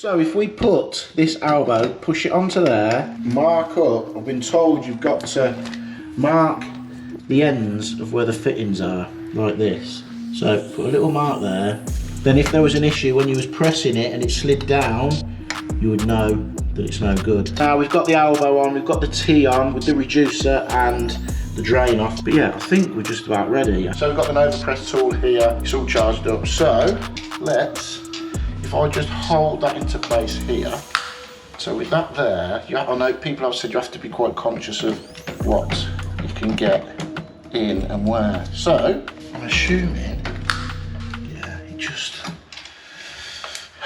So if we put this elbow, push it onto there, mark up, I've been told you've got to mark the ends of where the fittings are, like this. So put a little mark there. Then if there was an issue when you was pressing it and it slid down, you would know that it's no good. Now we've got the elbow on, we've got the T on with the reducer and the drain off. But yeah, I think we're just about ready. So we've got the Novopress tool here, it's all charged up. So if I just hold that into place here. So with that there, I know people have said you have to be quite conscious of what you can get in and where. So I'm assuming, yeah,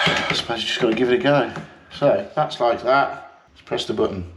I suppose you just got to give it a go. So that's like that. Let's press the button.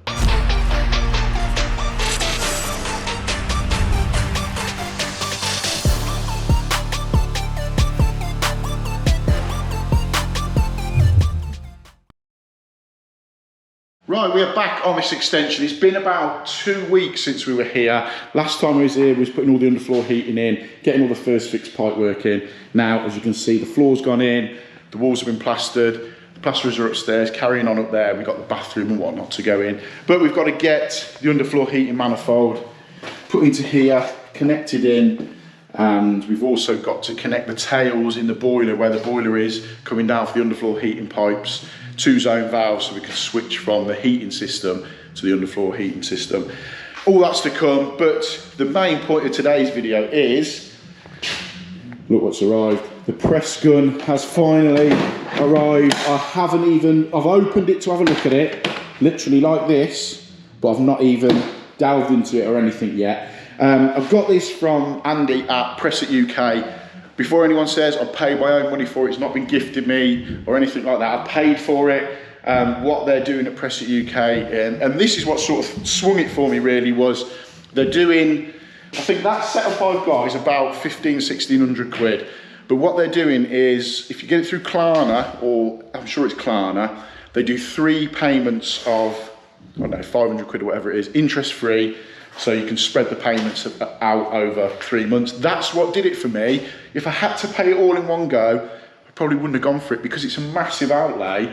Right, we are back on this extension. It's been about 2 weeks since we were here. Last time I was here, we was putting all the underfloor heating in, getting all the first fix pipe work in. Now, as you can see, the floor's gone in, the walls have been plastered, the plasterers are upstairs, carrying on up there. We've got the bathroom and whatnot to go in. But we've got to get the underfloor heating manifold put into here, connected in, and we've also got to connect the tails in the boiler where the boiler is, coming down for the underfloor heating pipes. 2-zone valves so we can switch from the heating system to the underfloor heating system. All that's to come, but the main point of today's video is, look what's arrived. The press gun has finally arrived. I've opened it to have a look at it, literally like this, but I've not even delved into it or anything yet. I've got this from Andy at Press It UK. Before anyone says I've paid my own money for it, it's not been gifted me or anything like that. I've paid for it. What they're doing at Press It UK, and this is what sort of swung it for me really, was they're doing, I think that setup I've got is about 1600 quid. But what they're doing is, if you get it through Klarna, or I'm sure it's Klarna, they do 3 payments of, I don't know, 500 quid or whatever it is, interest free. So you can spread the payments out over 3 months. That's what did it for me. If I had to pay it all in one go, I probably wouldn't have gone for it because it's a massive outlay.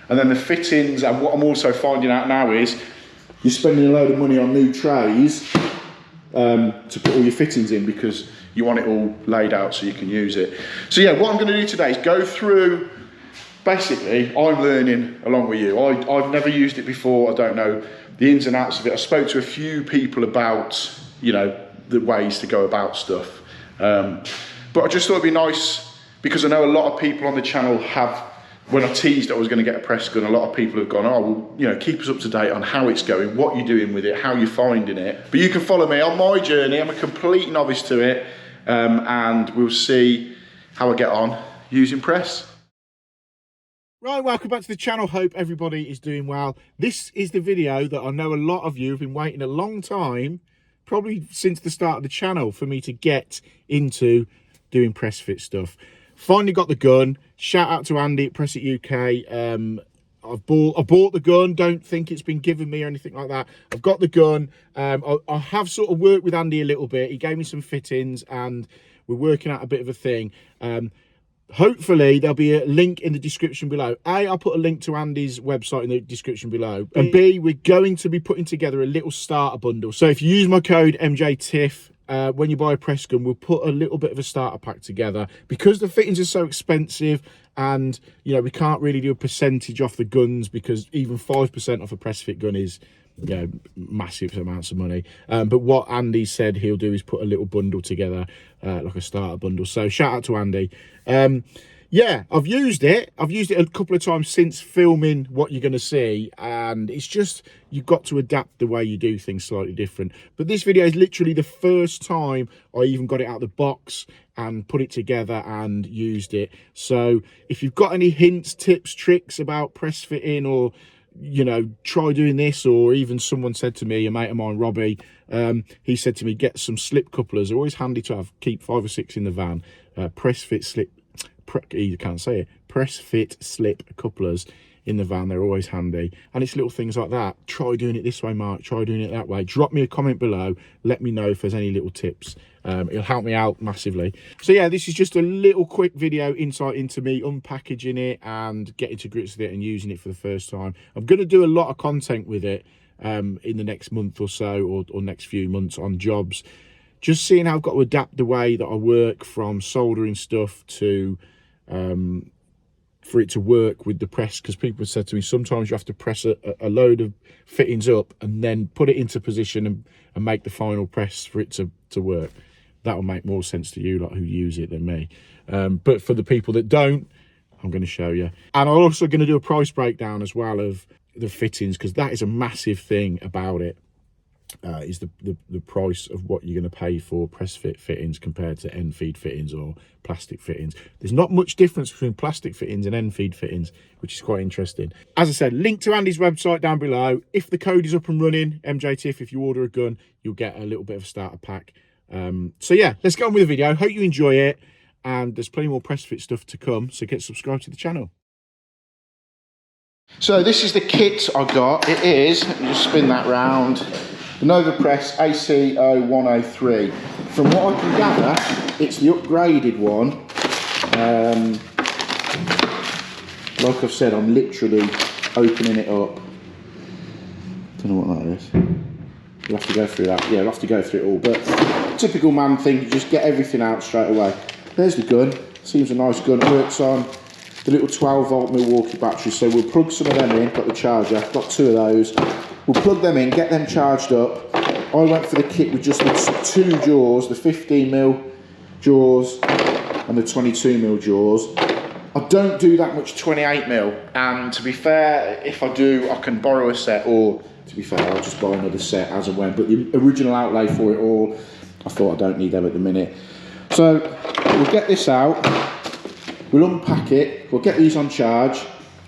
And then the fittings, and what I'm also finding out now is you're spending a load of money on new trays to put all your fittings in because you want it all laid out so you can use it. So yeah, what I'm gonna do today is go through, basically, I'm learning along with you. I've never used it before, I don't know the ins and outs of it. I spoke to a few people about, you know, the ways to go about stuff. But I just thought it'd be nice, because I know a lot of people on the channel have, when I teased I was gonna get a press gun, a lot of people have gone, oh, well, you know, keep us up to date on how it's going, what you're doing with it, how you're finding it. But you can follow me on my journey. I'm a complete novice to it, and we'll see how I get on using press. Right, welcome back to the channel. Hope everybody is doing well. This is the video that I know a lot of you have been waiting a long time, probably since the start of the channel, for me to get into doing press fit stuff. Finally got the gun. Shout out to Andy at Press It UK. I bought the gun. Don't think it's been given me or anything like that. I've got the gun. I have sort of worked with Andy a little bit. He gave me some fittings and we're working out a bit of a thing. Hopefully there'll be a link in the description below. A, I'll put a link to Andy's website in the description below. And B, we're going to be putting together a little starter bundle. So if you use my code MJTIFF, when you buy a press gun, we'll put a little bit of a starter pack together. Because the fittings are so expensive and, you know, we can't really do a percentage off the guns because even 5% off a press fit gun is, you know, massive amounts of money. But what Andy said he'll do is put a little bundle together, like a starter bundle. So shout out to Andy. Yeah, I've used it a couple of times since filming what you're going to see, and it's just, you've got to adapt the way you do things slightly different. But this video is literally the first time I even got it out of the box and put it together and used it. So if you've got any hints, tips, tricks about press fitting, or, you know, try doing this, or even someone said to me, a mate of mine, Robbie, he said to me, get some slip couplers. They're always handy to have, keep 5 or 6 in the van. Press fit slip, you can't say it, press fit slip couplers in the van, they're always handy. And it's little things like that. Try doing it this way, Mark, try doing it that way. Drop me a comment below, let me know if there's any little tips It'll help me out massively. So yeah, this is just a little quick video insight into me unpackaging it and getting to grips with it and using it for the first time. I'm going to do a lot of content with it in the next month or so, or next few months on jobs, just seeing how I've got to adapt the way that I work from soldering stuff to for it to work with the press, because people have said to me sometimes you have to press a load of fittings up and then put it into position and make the final press for it to work. That will make more sense to you lot who use it than me, but for the people that don't, I'm going to show you. And I'm also going to do a price breakdown as well of the fittings, because that is a massive thing about it, is the price of what you're going to pay for press fit fittings compared to end feed fittings or plastic fittings. There's not much difference between plastic fittings and end feed fittings, which is quite interesting. As I said, link to Andy's website down below. If the code is up and running, MJTIFF, if you order a gun, you'll get a little bit of a starter pack. So yeah, let's get on with the video. Hope you enjoy it, and there's plenty more press fit stuff to come, so get subscribed to the channel. So this is the kit I got. It is, let me just spin that round, the Novopress AC0103. From what I can gather, it's the upgraded one. Like I've said, I'm literally opening it up. Don't know what that is. You'll have to go through that. Yeah, I'll have to go through it all. But typical man thing, you just get everything out straight away. There's the gun. Seems a nice gun. It works on the little 12-volt Milwaukee battery. So we'll plug some of them in. Got the charger. Got two of those. We'll plug them in, get them charged up. I went for the kit with just the two jaws, the 15mm jaws and the 22mm jaws. I don't do that much 28mm, and to be fair, if I do, I can borrow a set, or to be fair, I'll just buy another set as and when. But the original outlay for it all, I thought I don't need them at the minute. So we'll get this out, we'll unpack it, we'll get these on charge,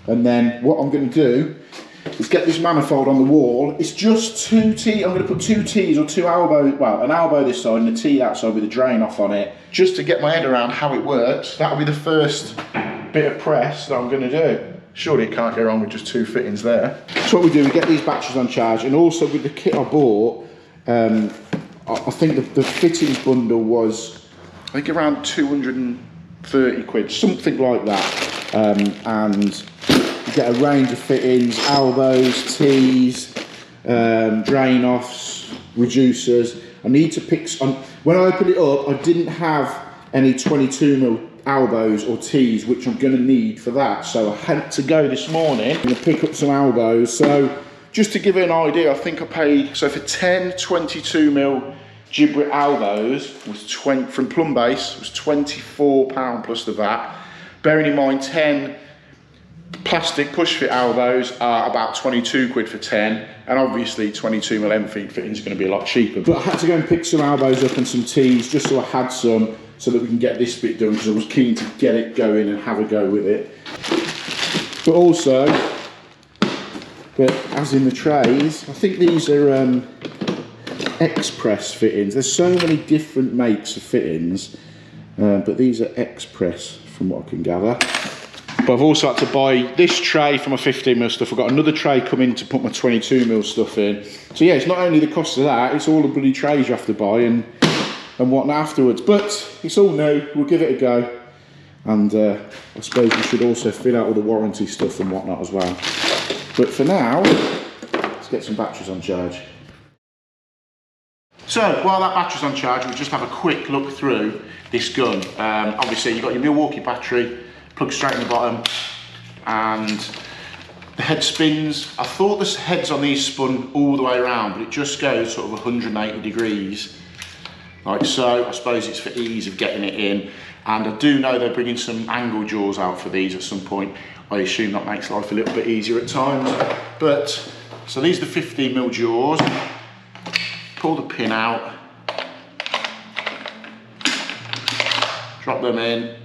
and then what I'm going to do is get this manifold on the wall. It's just two T. I'm going to put two T's or two elbows, well, an elbow this side and a T that side with a drain off on it, just to get my head around how it works. That'll be the first bit of press that I'm going to do. Surely it can't go wrong with just two fittings there. So what we do, we get these batteries on charge, and also with the kit I bought, I think the fittings bundle was, I think, around 230 quid, something like that, and get a range of fittings, elbows, T's, drain offs, reducers. I need to pick some. When I opened it up, I didn't have any 22mm elbows or T's, which I'm going to need for that. So I had to go this morning and pick up some elbows. So just to give you an idea, I think I paid, so for 10 22mm giblet elbows was from Plumbase was £24 plus the VAT. Bearing in mind 10 plastic push fit elbows are about 22 quid for 10, and obviously 22mm end feed fitting is going to be a lot cheaper. But I had to go and pick some elbows up and some T's just so I had some, so that we can get this bit done, because I was keen to get it going and have a go with it. But also, as in the trays, I think these are Express fittings. There's so many different makes of fittings, but these are Express from what I can gather. But I've also had to buy this tray for my 15mm stuff. I've got another tray coming to put my 22mm stuff in. So yeah, it's not only the cost of that, it's all the bloody trays you have to buy and whatnot afterwards. But it's all new, we'll give it a go. And I suppose we should also fill out all the warranty stuff and whatnot as well. But for now, let's get some batteries on charge. So while that battery's on charge, we'll just have a quick look through this gun. Obviously you've got your Milwaukee battery, plug straight in the bottom, and the head spins. I thought the heads on these spun all the way around, but it just goes sort of 180 degrees, like so. I suppose it's for ease of getting it in, and I do know they're bringing some angle jaws out for these at some point. I assume that makes life a little bit easier at times. But, so these are the 15mm jaws. Pull the pin out, drop them in,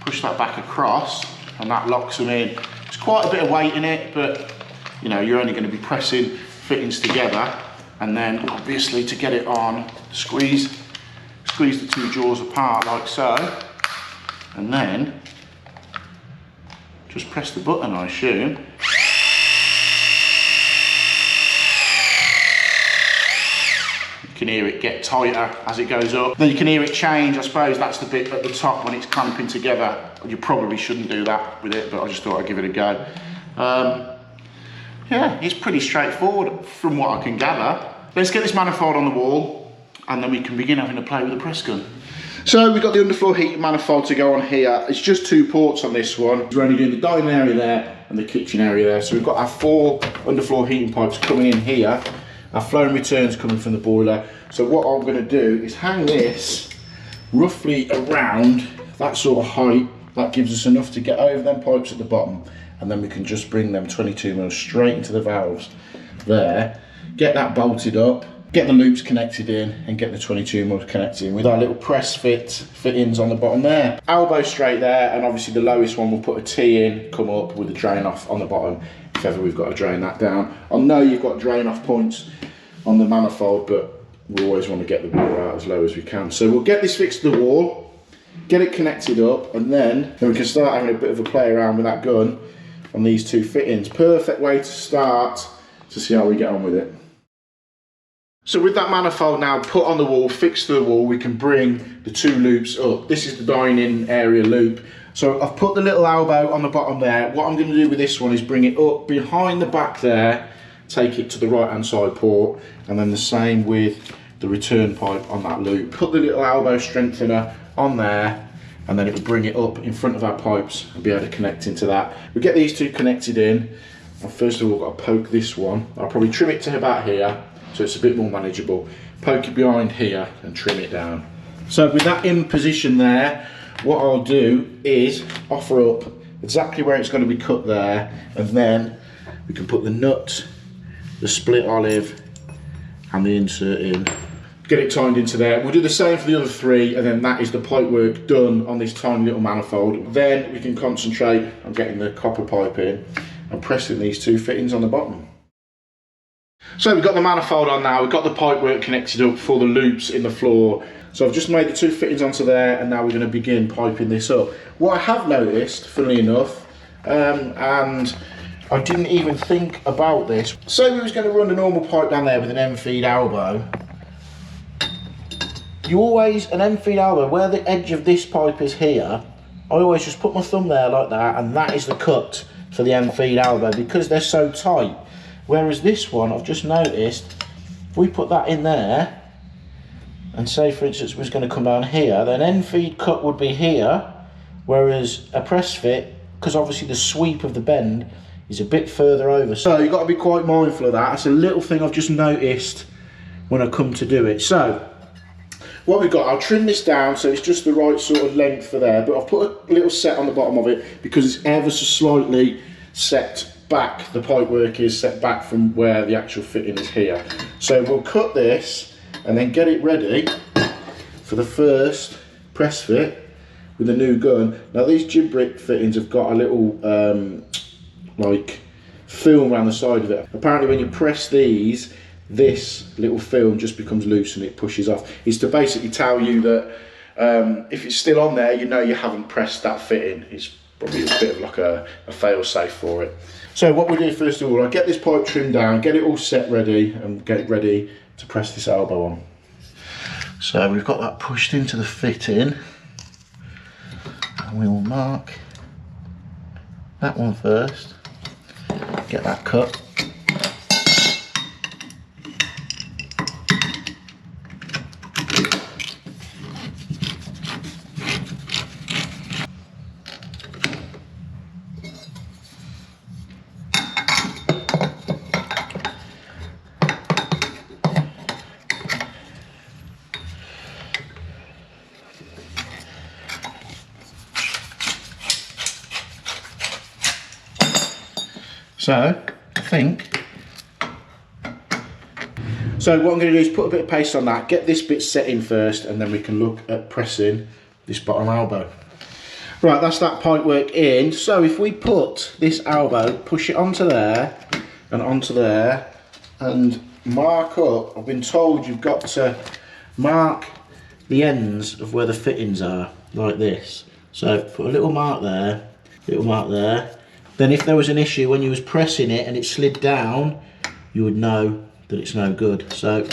push that back across, and that locks them in. There's quite a bit of weight in it, but you know, you're only going to be pressing fittings together, and then obviously to get it on, squeeze the two jaws apart like so, and then just press the button, I assume. You can hear it get tighter as it goes up. Then you can hear it change. I suppose that's the bit at the top when it's clamping together. You probably shouldn't do that with it, but I just thought I'd give it a go. Yeah, it's pretty straightforward from what I can gather. Let's get this manifold on the wall and then we can begin having a play with the press gun. So we've got the underfloor heating manifold to go on here. It's just 2 ports on this one. We're only doing the dining area there and the kitchen area there. So we've got our 4 underfloor heating pipes coming in here. Our flow and returns coming from the boiler. So what I'm going to do is hang this roughly around that sort of height. That gives us enough to get over them pipes at the bottom, and then we can just bring them 22mm straight into the valves there. Get that bolted up, get the loops connected in, and get the 22mm connected in with our little press fittings on the bottom there. Elbow straight there, and obviously the lowest one we'll put a T in, come up with the drain off on the bottom if ever we've got to drain that down. I know you've got drain off points on the manifold, but we always want to get the water out as low as we can. So we'll get this fixed to the wall, get it connected up, and then we can start having a bit of a play around with that gun on these 2 fittings. Perfect way to start to see how we get on with it. So with that manifold now put on the wall, fixed to the wall, we can bring the 2 loops up. This is the dining area loop. So I've put the little elbow on the bottom there. What I'm going to do with this one is bring it up behind the back there, take it to the right hand side port, and then the same with the return pipe on that loop. Put the little elbow strengthener on there, and then it will bring it up in front of our pipes and be able to connect into that. We get these 2 connected in, and first of all I've got to poke this one. I'll probably trim it to about here so it's a bit more manageable. Poke it behind here and trim it down. So with that in position there, what I'll do is offer up exactly where it's going to be cut there, and then we can put the nut, the split olive and the insert in. Get it timed into there. We'll do the same for the other 3, and then that is the pipe work done on this tiny little manifold. Then we can concentrate on getting the copper pipe in and pressing these 2 fittings on the bottom. So we've got the manifold on now, we've got the pipe work connected up for the loops in the floor. So I've just made the 2 fittings onto there, and now we're going to begin piping this up. What I have noticed, funnily enough, and I didn't even think about this. So we was going to run a normal pipe down there with an end-feed elbow. You always, an end-feed elbow, where the edge of this pipe is here, I always just put my thumb there like that, and that is the cut for the end-feed elbow because they're so tight. Whereas this one, I've just noticed, if we put that in there, and say for instance it was going to come down here, then end-feed cut would be here, whereas a press fit, because obviously the sweep of the bend is a bit further over. So you've got to be quite mindful of that. That's a little thing I've just noticed when I come to do it. So what we've got, I'll trim this down so it's just the right sort of length for there, but I've put a little set on the bottom of it because it's ever so slightly set back. The pipe work is set back from where the actual fitting is here. So we'll cut this and then get it ready for the first press fit with the new gun. Now these jib brick fittings have got a little like film around the side of it. Apparently when you press these, this little film just becomes loose and it pushes off. It's to basically tell you that if it's still on there, you know you haven't pressed that fitting. It's probably a bit of like a fail safe for it. So what we do first of all, I get this pipe trimmed down, get it all set ready, and get it ready to press this elbow on. So we've got that pushed into the fitting, and we will mark that one first, get that cut. So, I think, so what I'm going to do is put a bit of paste on that, get this bit set in first, and then we can look at pressing this bottom elbow. Right, that's that pipe work in. So if we put this elbow, push it onto there, and mark up, I've been told you've got to mark the ends of where the fittings are, like this. So put a little mark there, little mark there. Then if there was an issue when you was pressing it and it slid down, you would know that it's no good. So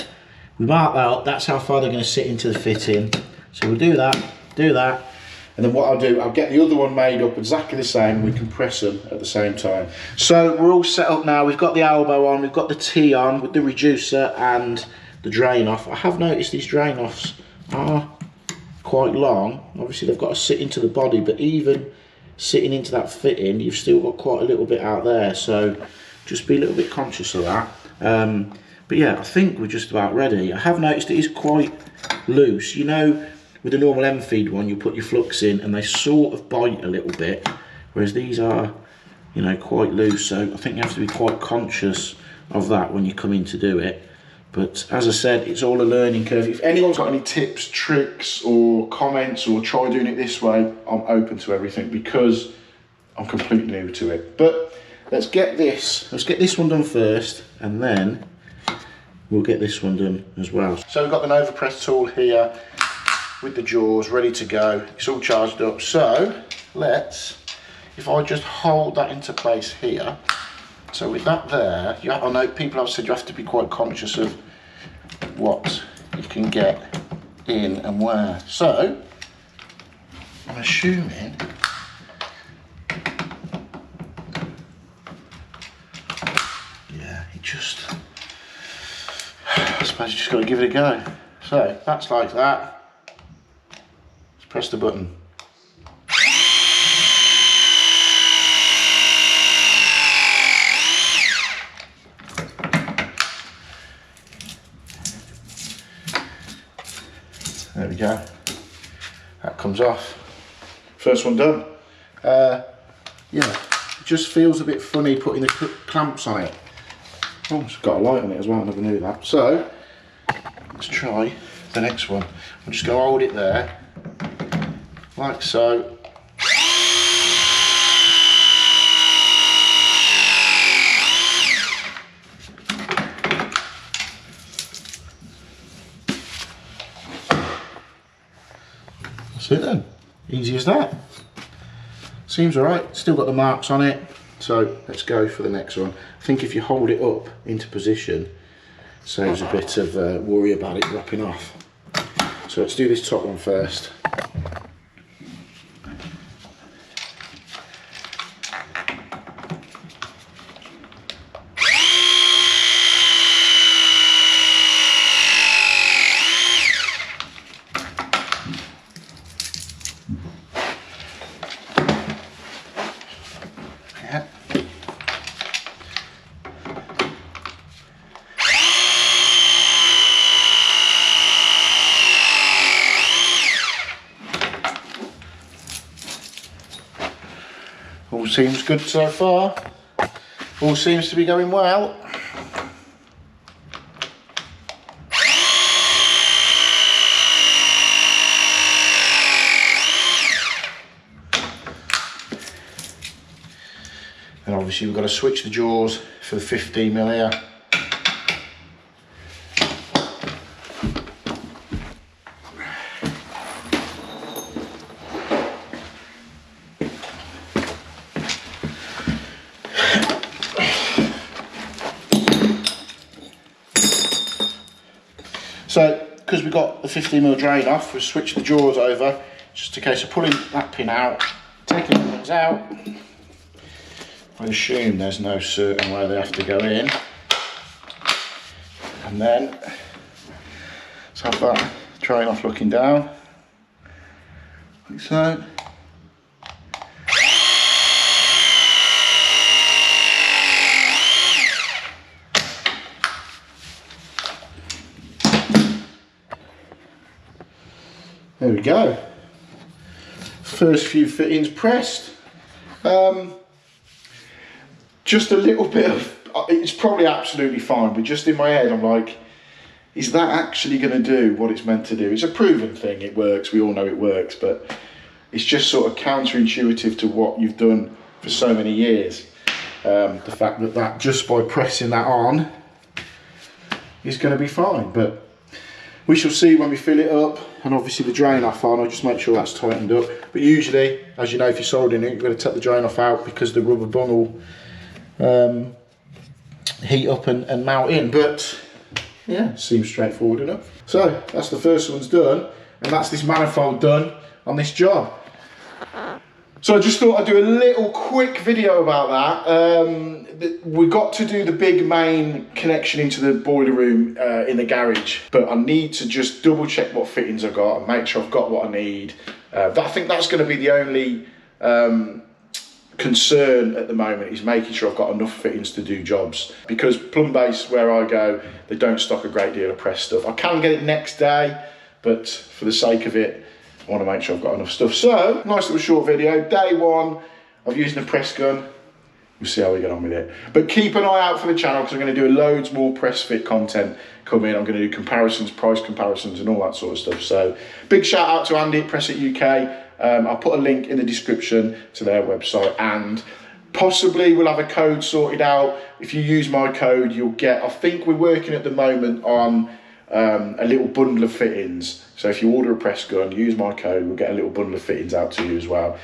We mark that up, that's how far they're going to sit into the fitting. So we'll do that, and then what I'll do, I'll get the other one made up exactly the same, and we can press them at the same time. So we're all set up now, we've got the elbow on, we've got the T on with the reducer and the drain off. I have noticed these drain offs are quite long. Obviously they've got to sit into the body, but even sitting into that fitting, you've still got quite a little bit out there, so just be a little bit conscious of that. But yeah, I think we're just about ready. I have noticed it is quite loose. You know, with the normal M-feed one, you put your flux in and they sort of bite a little bit, whereas these are, you know, quite loose. So I think you have to be quite conscious of that when you come in to do it. But as I said, it's all a learning curve. If anyone's got any tips, tricks, or comments, or try doing it this way, I'm open to everything because I'm completely new to it. But let's get this one done first, and then we'll get this one done as well. So we've got the Novopress tool here with the jaws ready to go. It's all charged up. So if I just hold that into place here. So with that there, I know people have said you have to be quite conscious of what you can get in and where. So I'm assuming I suppose you just got to give it a go. So that's like that. Let's press the button. There we go. That comes off. First one done. Yeah, it just feels a bit funny putting the clamps on it. Oh, it's got a light on it as well, I never knew that. So, let's try the next one. I'm just going to hold it there, like so. That's it then, easy as that. Seems alright, still got the marks on it. So let's go for the next one. I think if you hold it up into position, saves a bit of worry about it dropping off. So let's do this top one first. All seems good so far. All seems to be going well. And obviously we've got to switch the jaws for the 15mm here. So, because we've got the 15mm drain off, we've switched the jaws over. Just a case of pulling that pin out, taking the ones out. I assume there's no certain way they have to go in. And then, let's have that drain off looking down, like so. There we go. First few fittings pressed. Just a little bit of, it's probably absolutely fine, but just in my head I'm like, is that actually going to do what it's meant to do? It's a proven thing, it works, we all know it works, but it's just sort of counterintuitive to what you've done for so many years. The fact that just by pressing that on is going to be fine, but we shall see when we fill it up. And obviously the drain off on, I'll just make sure that's tightened up. But usually, as you know, if you're soldering it, you've got to take the drain off out because the rubber bung will heat up and mount in. But yeah, seems straightforward enough. So that's the first one's done, and that's this manifold done on this job. So I just thought I'd do a little quick video about that. We got to do the big main connection into the boiler room in the garage, but I need to just double check what fittings I've got and make sure I've got what I need. I think that's going to be the only concern at the moment, is making sure I've got enough fittings to do jobs, because Plumbase, where I go, they don't stock a great deal of press stuff. I can get it next day, but for the sake of it, I want to make sure I've got enough stuff. So, nice little short video. Day one of using a press gun. We'll see how we get on with it. But keep an eye out for the channel, because I'm going to do loads more press fit content coming. I'm going to do comparisons, price comparisons and all that sort of stuff. So, big shout out to Andy at Press It UK. I'll put a link in the description to their website, and possibly we'll have a code sorted out. If you use my code, you'll get, I think we're working at the moment on a little bundle of fittings. So if you order a press gun, use my code, we'll get a little bundle of fittings out to you as well.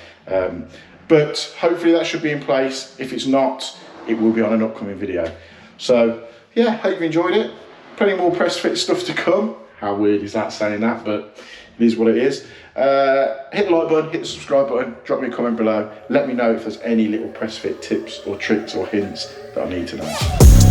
But hopefully that should be in place. If it's not, it will be on an upcoming video. So yeah, hope you enjoyed it. Plenty more press fit stuff to come. How weird is that, saying that, but it is what it is. Hit the like button, hit the subscribe button, drop me a comment below. Let me know if there's any little press fit tips or tricks or hints that I need to know.